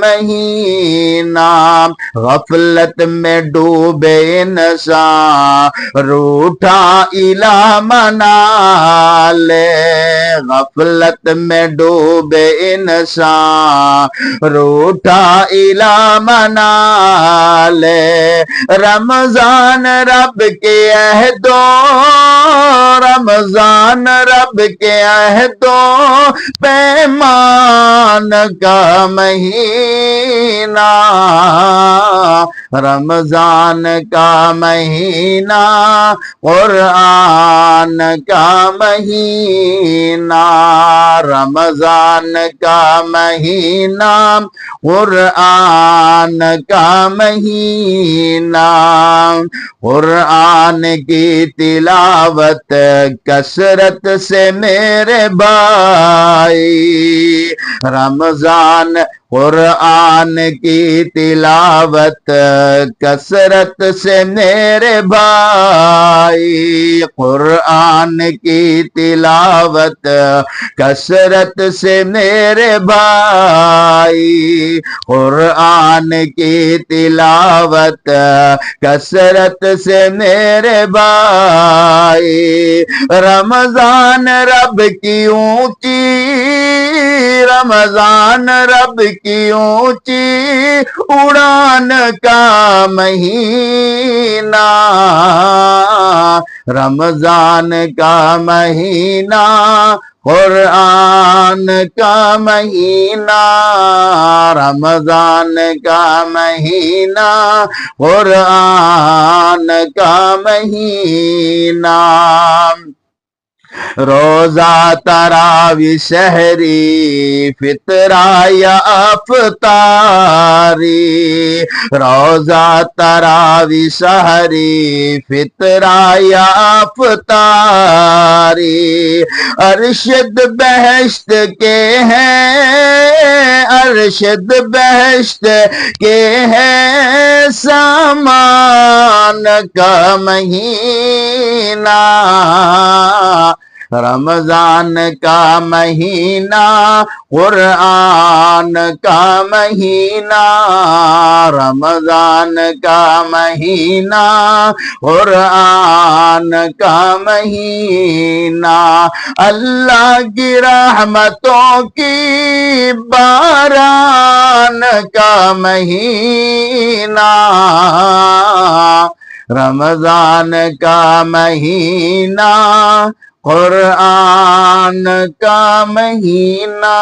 مہینہ غفلت میں ڈوبے انسان روٹھا الہ منالے غفلت میں ڈوبے انسان روٹھا الہ منالے رمضان رب کے عہدوں رمضان رب کے عہدوں پیمان کا مہینہ رمضان کا مہینہ قرآن کا مہینہ رمضان کا مہینہ قرآن کا مہینہ قرآن کی تلاوت کثرت سے میرے بھائی رمضان قرآن کی تلاوت کثرت سے میرے بھائی قرآن کی تلاوت کثرت سے میرے بھائی قرآن کی تلاوت کثرت سے میرے بھائی رمضان رب کی اونچی رمضان رب کی اونچی اڑان کا مہینہ رمضان کا مہینہ قرآن کا مہینہ رمضان کا مہینہ قرآن کا مہینہ روزہ تراوی سحری فطرہ یا افطاری روزہ تراوی سحری فطرہ یا افطاری ارشد بہشت کے ہیں ارشد بہشت کے ہیں سامان کا مہینہ رمضان کا مہینہ قرآن کا مہینہ رمضان کا مہینہ قرآن کا مہینہ اللہ کی رحمتوں کی باران کا مہینہ رمضان کا مہینہ قرآن کا مہینہ